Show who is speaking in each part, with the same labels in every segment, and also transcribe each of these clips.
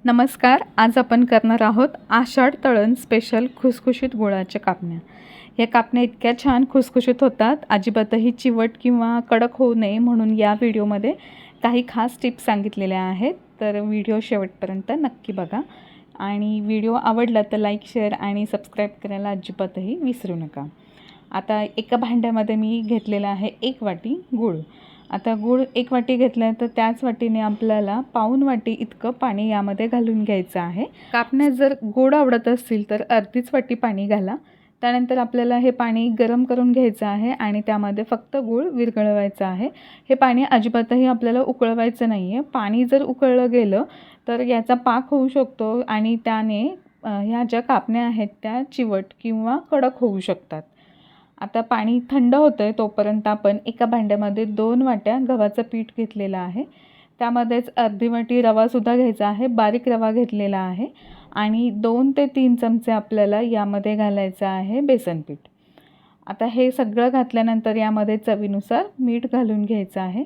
Speaker 1: नमस्कार. आज आपण करणार आहोत आषाढ तळण स्पेशल खुसखुशीत गुळाच्या कापण्या. या कापण्या इतक्या छान खुसखुशीत होतात, अजिबातही चिवट किंवा कडक होऊ नये म्हणून या व्हिडिओमध्ये काही खास टिप्स सांगितलेल्या आहेत. तर व्हिडिओ शेवटपर्यंत नक्की बघा आणि व्हिडिओ आवडला तर लाईक, शेअर आणि सबस्क्राईब करायला अजिबातही विसरू नका. आता एका भांड्यामध्ये मी घेतलेला आहे 1 वाटी गूळ. आता गूळ 1 वाटी घेतला आहे तर त्याच वाटीने आपल्याला पाऊण वाटी इतकं पाणी यामध्ये घालून घ्यायचं आहे. कापण्यात जर गोड आवडत असतील तर अर्धीच वाटी पाणी घाला. त्यानंतर आपल्याला हे पाणी गरम करून घ्यायचं आहे आणि त्यामध्ये फक्त गूळ विरघळवायचा आहे. हे पाणी अजिबातही आपल्याला उकळवायचं नाही आहे. पाणी जर उकळलं गेलं तर याचा पाक होऊ शकतो आणि त्याने ह्या ज्या कापण्या आहेत त्या चिवट किंवा कडक होऊ शकतात. आता पाणी थंड होतं आहे तोपर्यंत आपण एका भांड्यामध्ये 2 वाट्या गव्हाचं पीठ घेतलेलं आहे. त्यामध्येच अर्धी वाटी रवासुद्धा घ्यायचा आहे. बारीक रवा घेतलेला आहे आणि 2 ते 3 चमचे आपल्याला यामध्ये घालायचं आहे बेसन पीठ. आता हे सगळं घातल्यानंतर यामध्ये चवीनुसार मीठ घालून घ्यायचं आहे.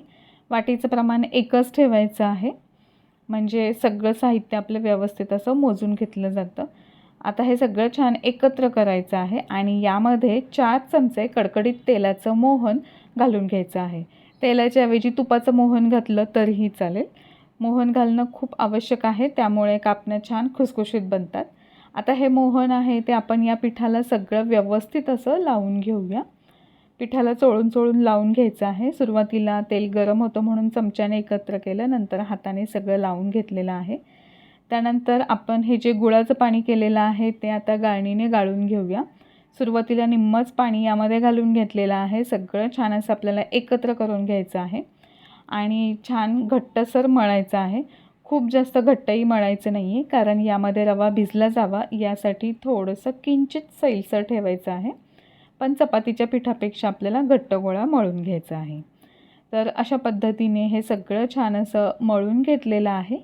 Speaker 1: वाटीचं प्रमाण एकच ठेवायचं आहे म्हणजे सगळं साहित्य आपलं व्यवस्थित असं मोजून घेतलं जातं. आता हे सगळं छान एकत्र करायचं आहे आणि यामध्ये 4 चमचे कडकडीत तेलाचं मोहन घालून घ्यायचं आहे. तेलाच्या ऐवजी तुपाचं मोहन घातलं तरीही चालेल. मोहन घालणं खूप आवश्यक आहे, त्यामुळे कापण्या छान खुसखुशीत बनतात. आता हे मोहन आहे ते आपण या पिठाला सगळं व्यवस्थित असं लावून घेऊया. पिठाला चोळून चोळून लावून घ्यायचं आहे. सुरुवातीला तेल गरम होतं म्हणून चमच्याने एकत्र केलं, नंतर हाताने सगळं लावून घेतलेलं आहे. त्यानंतर आपण हे जे गुळाचं पाणी केलेलं आहे ते आता गाळणीने गाळून घेऊया. सुरुवातीला निम्मंच पाणी यामध्ये घालून घेतलेलं आहे. सगळं छान असं आपल्याला एकत्र करून घ्यायचं आहे आणि छान घट्टसर मळायचं आहे. खूप जास्त घट्टही मळायचं नाही आहे, कारण यामध्ये रवा भिजला जावा यासाठी थोडंसं किंचित सैलसर ठेवायचं आहे. पण चपातीच्या पिठापेक्षा आपल्याला घट्ट गोळा मळून घ्यायचा आहे. तर अशा पद्धतीने हे सगळं छान असं मळून घेतलेलं आहे.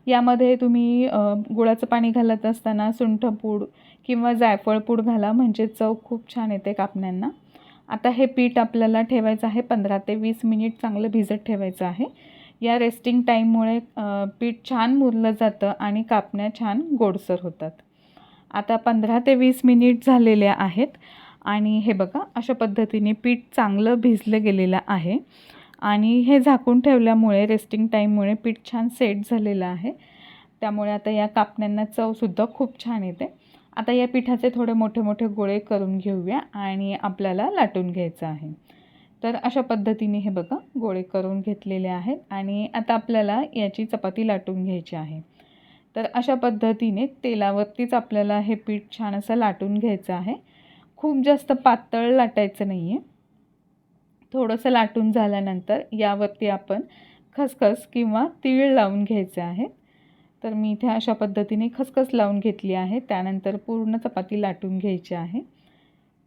Speaker 1: यामध्ये तुम्ही गुळाचं पाणी घालत असताना सुंठपूड किंवा जायफळ पूड घाला, म्हणजे चव खूप छान येते कापण्यांना. आता हे पीठ आपल्याला ठेवायचं आहे 15 ते 20 मिनिट चांगलं भिजत ठेवायचं आहे. या रेस्टिंग टाईममुळे पीठ छान मुरलं जातं आणि कापण्या छान गोडसर होतात. आता 15 ते 20 मिनिट झालेले आहेत आणि हे बघा अशा पद्धतीने पीठ चांगलं भिजलं गेलेलं आहे आणि हे झाकून ठेवल्यामुळे रेस्टिंग टाईममुळे पीठ छान सेट झालेलं आहे. त्यामुळे आता या कापण्यांना चवसुद्धा खूप छान येते. आता या पिठाचे थोडे मोठे मोठे गोळे करून घेऊया आणि आपल्याला लाटून घ्यायचं आहे. तर अशा पद्धतीने हे बघा गोळे करून घेतलेले आहेत आणि आता आपल्याला याची चपाती लाटून घ्यायची आहे. तर अशा पद्धतीने तेलावरतीच आपल्याला हे पीठ छान असं लाटून घ्यायचं आहे. खूप जास्त पातळ लाटायचं नाही आहे. थोडंसं लाटून झाल्यानंतर यावरती आपण खसखस किंवा तीळ लावून घ्यायचे आहे. तर मी इथे अशा पद्धतीने खसखस लावून घेतली आहे. त्यानंतर पूर्ण चपाती लाटून घ्यायची आहे.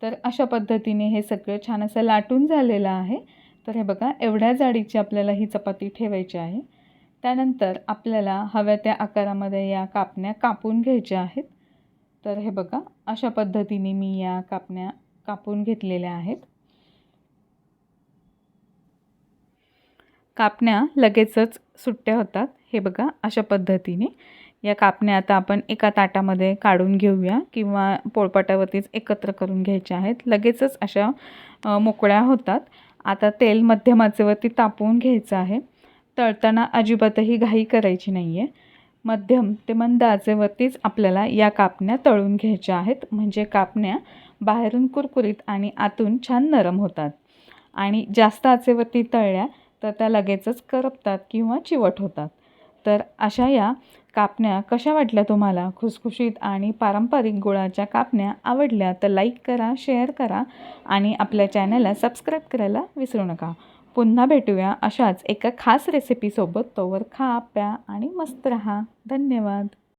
Speaker 1: तर अशा पद्धतीने हे सगळं छान असं लाटून झालेलं आहे. तर हे बघा एवढ्या जाडीची आपल्याला ही चपाती ठेवायची आहे. त्यानंतर आपल्याला हव्या त्या आकारामध्ये या कापण्या कापून घ्यायच्या आहेत. तर हे बघा अशा पद्धतीने मी या कापण्या कापून घेतलेल्या आहेत. कापण्या लगेचच सुट्ट्या होतात. हे बघा अशा पद्धतीने या कापण्या आता आपण एका ताटामध्ये काढून घेऊया किंवा पोळपाटावरतीच एकत्र करून घ्यायच्या आहेत. लगेचच अशा मोकळ्या होतात. आता तेल मध्यम आचेवरती तापवून घ्यायचं आहे. तळताना अजिबातही घाई करायची नाही आहे. मध्यम ते मंद आचेवरतीच आपल्याला या कापण्या तळून घ्यायच्या आहेत, म्हणजे कापण्या बाहेरून कुरकुरीत आणि आतून छान नरम होतात. आणि जास्त आचेवरती तळल्या तर त्या लगेचच करपतात किंवा चिवट होतात. तर अशा या कापण्या कशा वाटल्या तुम्हाला? खुसखुशीत आणि पारंपरिक गुळाच्या कापण्या आवडल्या तर लाईक करा, शेअर करा आणि आपल्या चॅनलला सबस्क्राईब करायला विसरू नका. पुन्हा भेटूया अशाच एका खास रेसिपीसोबत. तोवर खा, प्या आणि मस्त रहा. धन्यवाद.